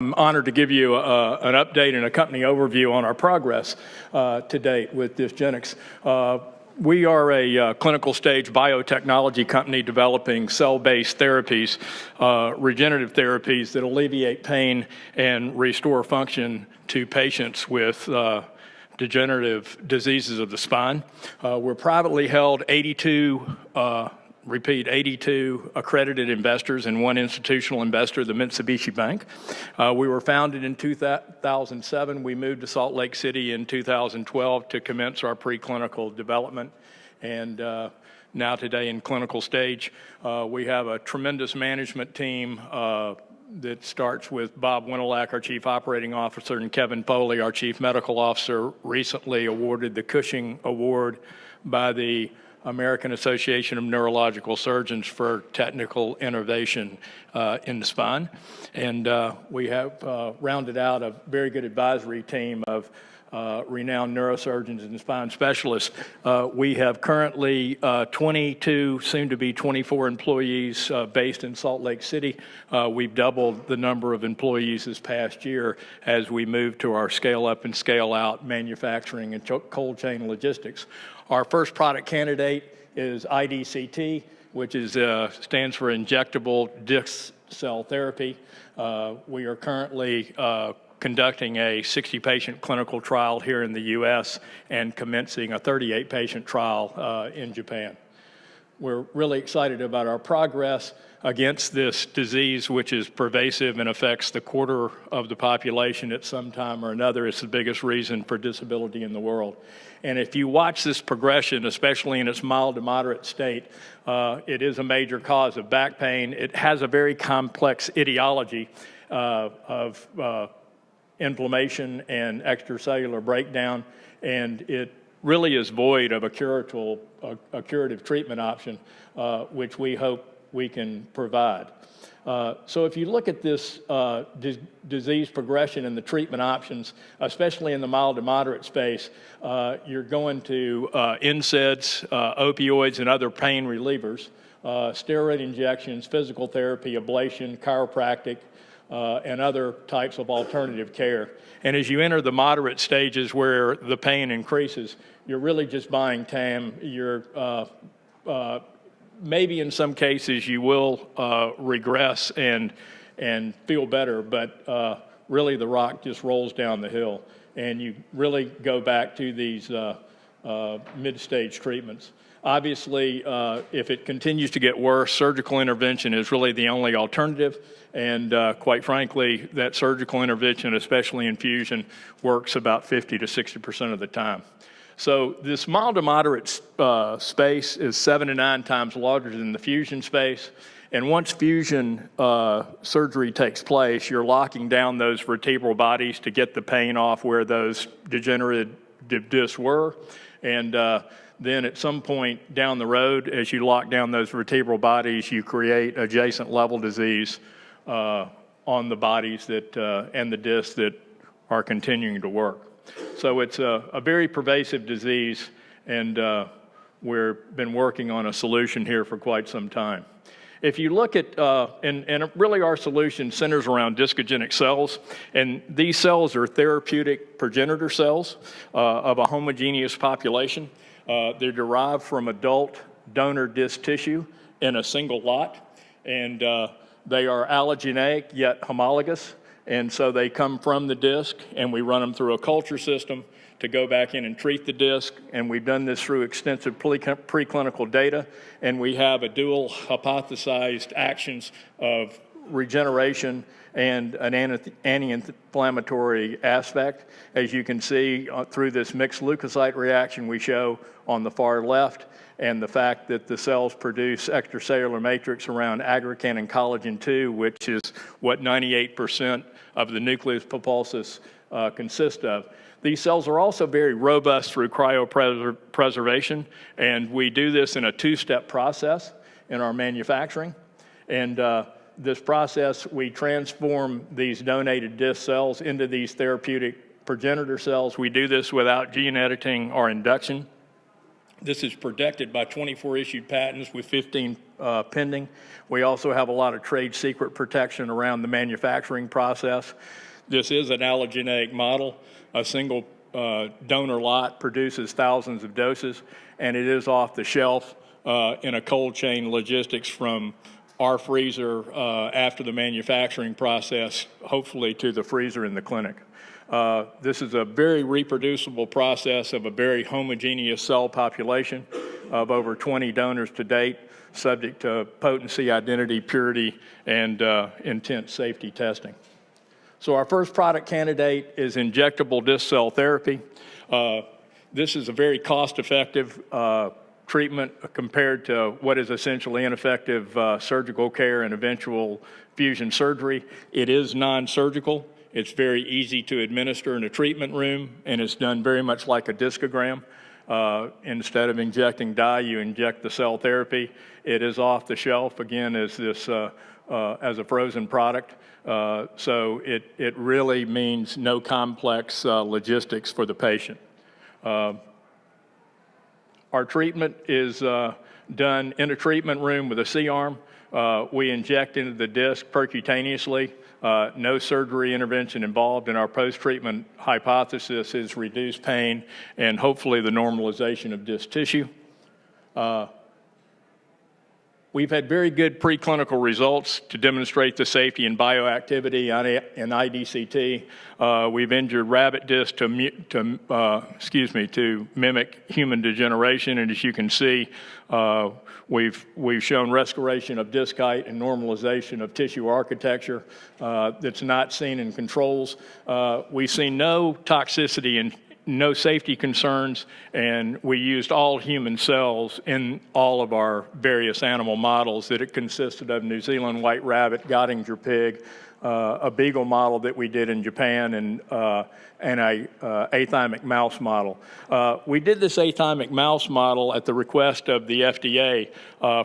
I'm honored to give you an update and a company overview on our progress to date with DiscGenics. We are a clinical stage biotechnology company developing cell-based therapies, regenerative therapies that alleviate pain and restore function to patients with degenerative diseases of the spine. We're privately held 82 accredited investors and one institutional investor, the Mitsubishi Bank. We were founded in 2007. We moved to Salt Lake City in 2012 to commence our preclinical development. And now today in clinical stage, we have a tremendous management team that starts with Bob Wintelak, our Chief Operating Officer, and Kevin Foley, our Chief Medical Officer, recently awarded the Cushing Award by the American Association of Neurological Surgeons for technical innovation in the spine. And we have rounded out a very good advisory team of renowned neurosurgeons and spine specialists. We have currently 22, soon to be 24 employees based in Salt Lake City. We've doubled the number of employees this past year as we move to our scale up and scale out manufacturing and cold chain logistics. Our first product candidate is IDCT, which is, stands for injectable disc cell therapy. We are currently conducting a 60-patient clinical trial here in the U.S. and commencing a 38-patient trial in Japan. We're really excited about our progress against this disease, which is pervasive and affects the quarter of the population at some time or another. It's the biggest reason for disability in the world. And if you watch this progression, especially in its mild to moderate state, it is a major cause of back pain. It has a very complex etiology of inflammation and extracellular breakdown, and it really is void of a curative treatment option, which we hope we can provide. So if you look at this disease progression and the treatment options, especially in the mild to moderate space, you're going to NSAIDs, opioids, and other pain relievers, steroid injections, physical therapy, ablation, chiropractic, and other types of alternative care. And as you enter the moderate stages where the pain increases, you're really just buying time. You're maybe in some cases you will regress and feel better, but really the rock just rolls down the hill, and you really go back to these mid-stage treatments. Obviously, if it continues to get worse, surgical intervention is really the only alternative, and quite frankly, that surgical intervention, especially infusion, works about 50 to 60% of the time. So this mild to moderate space is 7 to 9 times larger than the fusion space. And once fusion surgery takes place, you're locking down those vertebral bodies to get the pain off where those degenerative discs were. And then at some point down the road, as you lock down those vertebral bodies, you create adjacent level disease on the bodies that and the discs that are continuing to work. So it's a very pervasive disease, and we've been working on a solution here for quite some time. If you look at, and really our solution centers around discogenic cells, and these cells are therapeutic progenitor cells of a homogeneous population. They're derived from adult donor disc tissue in a single lot, and they are allogeneic yet homologous. And so they come from the disc, and we run them through a culture system to go back in and treat the disc. And we've done this through extensive preclinical data. And we have a dual hypothesized actions of regeneration and an anti-inflammatory aspect. As you can see through this mixed leukocyte reaction we show on the far left, and the fact that the cells produce extracellular matrix around aggrecan and collagen 2, which is what 98% of the nucleus pulposus consist of. These cells are also very robust through cryopreservation, and we do this in a two-step process in our manufacturing. And this process, we transform these donated disc cells into these therapeutic progenitor cells. We do this without gene editing or induction. This is protected by 24 issued patents with 15 pending. We also have a lot of trade secret protection around the manufacturing process. This is an allogeneic model. A single donor lot produces thousands of doses, and it is off the shelf in a cold chain logistics from our freezer after the manufacturing process, hopefully to the freezer in the clinic. This is a very reproducible process of a very homogeneous cell population of over 20 donors to date, subject to potency, identity, purity, and intense safety testing. So our first product candidate is injectable disc cell therapy. This is a very cost-effective treatment compared to what is essentially ineffective surgical care and eventual fusion surgery. It is non-surgical. It's very easy to administer in a treatment room, and it's done very much like a discogram. Instead of injecting dye, you inject the cell therapy. It is off the shelf, again, as a frozen product. So it really means no complex logistics for the patient. Our treatment is done in a treatment room with a C-arm. We inject into the disc percutaneously. No surgery intervention involved, and our post-treatment hypothesis is reduced pain and hopefully the normalization of disc tissue. We've had very good preclinical results to demonstrate the safety and bioactivity in IDCT. We've injured rabbit discs to mimic human degeneration, and as you can see, we've shown restoration of disc height and normalization of tissue architecture that's not seen in controls. We've seen no toxicity and no safety concerns, and we used all human cells in all of our various animal models that it consisted of New Zealand white rabbit, Göttinger pig, a beagle model that we did in Japan, and a athymic mouse model. We did this athymic mouse model at the request of the FDA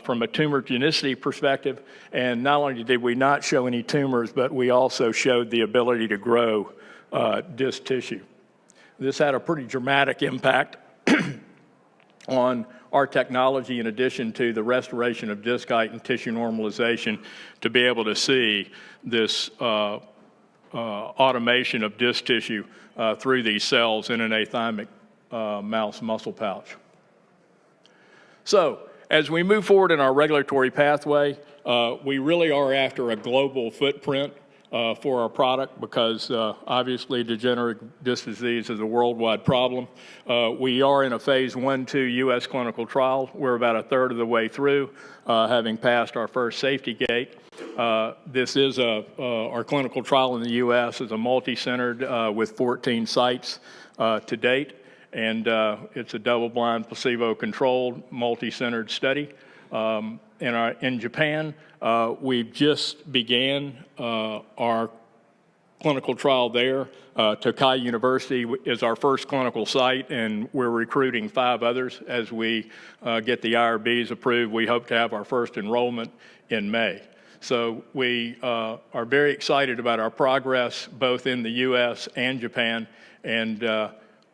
from a tumor genicity perspective, and not only did we not show any tumors, but we also showed the ability to grow disc tissue. This had a pretty dramatic impact on our technology, in addition to the restoration of disc height and tissue normalization, to be able to see this automation of disc tissue through these cells in an athymic mouse muscle pouch. So, as we move forward in our regulatory pathway, we really are after a global footprint for our product because obviously degenerative disc disease is a worldwide problem. We are in a phase 1/2 U.S. clinical trial. We're about a third of the way through, having passed our first safety gate. This is our clinical trial in the U.S. is a multi-centered with 14 sites to date, and it's a double-blind, placebo-controlled, multi-centered study. In Japan, we've just began our clinical trial there. Tokai University is our first clinical site, and we're recruiting 5 others as we get the IRBs approved. We hope to have our first enrollment in May. So we are very excited about our progress both in the U.S. and Japan, and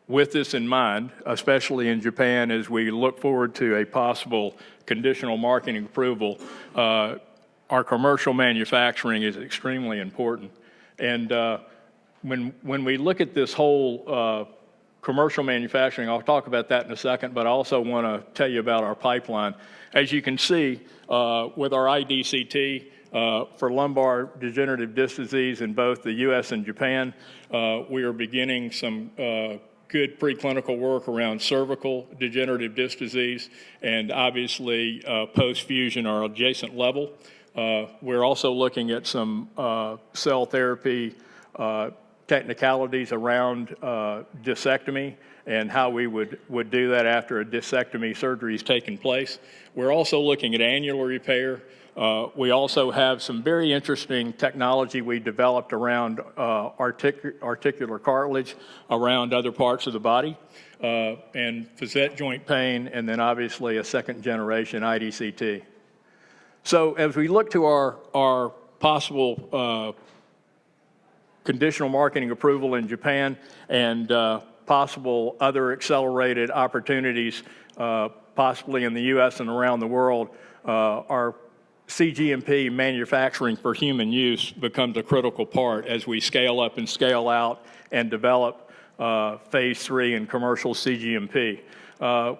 with this in mind, especially in Japan, as we look forward to a possible conditional marketing approval, our commercial manufacturing is extremely important. And when we look at this whole commercial manufacturing, I'll talk about that in a second, but I also want to tell you about our pipeline. As you can see, with our IDCT for lumbar degenerative disc disease in both the U.S. and Japan, we are beginning some good preclinical work around cervical degenerative disc disease and obviously post-fusion or adjacent level. We're also looking at some cell therapy technicalities around discectomy and how we would do that after a discectomy surgery has taken place. We're also looking at annular repair. We also have some very interesting technology we developed around articular cartilage around other parts of the body, and facet joint pain, and then obviously a second generation IDCT. So as we look to our possible conditional marketing approval in Japan and possible other accelerated opportunities, possibly in the U.S. and around the world, our cGMP manufacturing for human use becomes a critical part as we scale up and scale out and develop phase 3 and commercial cGMP.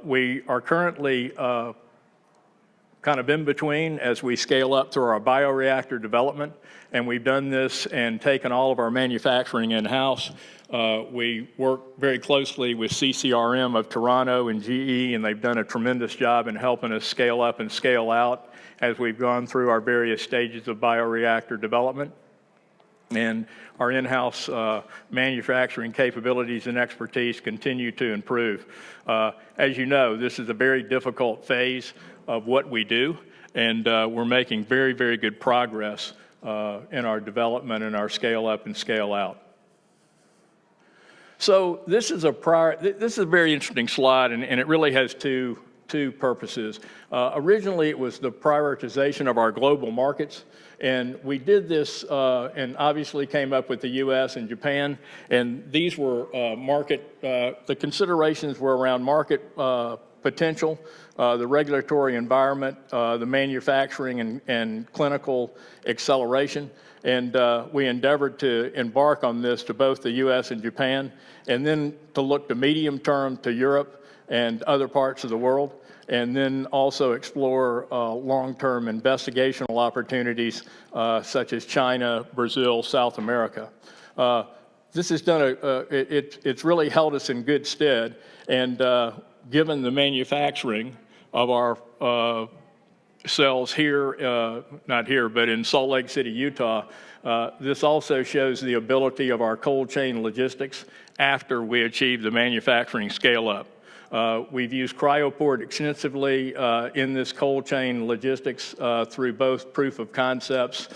We are currently kind of in between as we scale up through our bioreactor development, and we've done this and taken all of our manufacturing in-house. We work very closely with CCRM of Toronto and GE, and they've done a tremendous job in helping us scale up and scale out as we've gone through our various stages of bioreactor development. And our in-house manufacturing capabilities and expertise continue to improve. As you know, this is a very difficult phase of what we do, and we're making very, very good progress in our development and our scale up and scale out. So this is a very interesting slide, and it really has two purposes. Originally, it was the prioritization of our global markets, and we did this and obviously came up with the U.S. and Japan, and these were the considerations were around market potential, the regulatory environment, the manufacturing and clinical acceleration. And we endeavored to embark on this to both the U.S. and Japan, and then to look to medium term to Europe and other parts of the world, and then also explore long-term investigational opportunities such as China, Brazil, South America. This has done it's really held us in good stead, and given the manufacturing of our cells here, not here, but in Salt Lake City, Utah, this also shows the ability of our cold chain logistics after we achieve the manufacturing scale up. We've used cryoport extensively in this cold chain logistics through both proof of concepts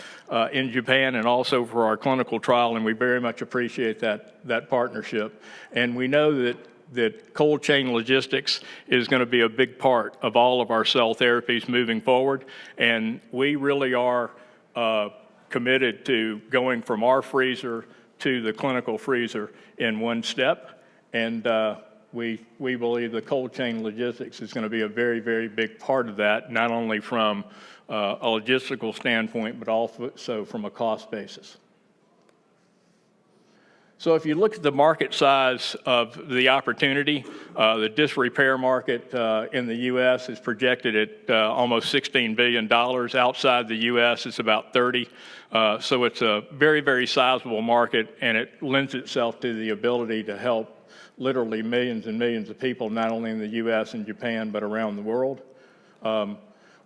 in Japan and also for our clinical trial, and we very much appreciate that partnership. And we know that cold chain logistics is going to be a big part of all of our cell therapies moving forward, and we really are committed to going from our freezer to the clinical freezer in one step, and we believe the cold chain logistics is going to be a very, very big part of that, not only from a logistical standpoint, but also from a cost basis. So if you look at the market size of the opportunity, the disc repair market in the U.S. is projected at almost $16 billion. Outside the U.S., it's about 30. So it's a very, very sizable market, and it lends itself to the ability to help literally millions and millions of people, not only in the U.S. and Japan, but around the world.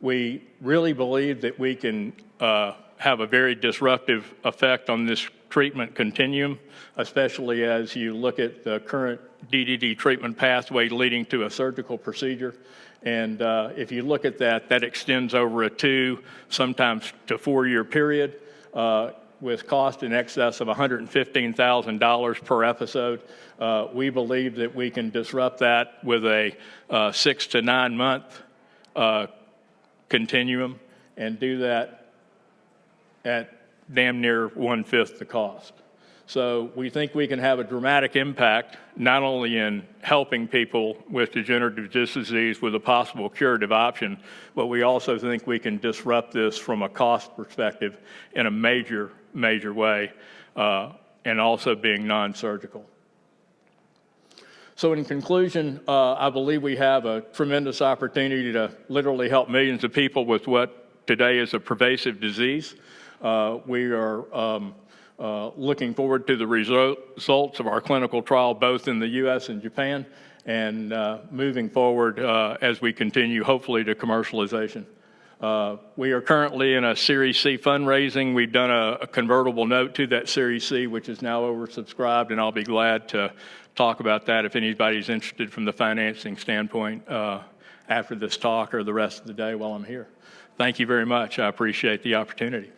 We really believe that we can have a very disruptive effect on this treatment continuum, especially as you look at the current DDD treatment pathway leading to a surgical procedure. And if you look at that, that extends over a 2, sometimes to 4-year period with cost in excess of $115,000 per episode. We believe that we can disrupt that with a 6 to 9 month continuum and do that at damn near 1/5 the cost. So we think we can have a dramatic impact, not only in helping people with degenerative disc disease with a possible curative option, but we also think we can disrupt this from a cost perspective in a major, major way, and also being non-surgical. So in conclusion, I believe we have a tremendous opportunity to literally help millions of people with what today is a pervasive disease. We are looking forward to the results of our clinical trial, both in the U.S. and Japan, and moving forward as we continue, hopefully, to commercialization. We are currently in a Series C fundraising. We've done a convertible note to that Series C, which is now oversubscribed, and I'll be glad to talk about that if anybody's interested from the financing standpoint after this talk or the rest of the day while I'm here. Thank you very much. I appreciate the opportunity.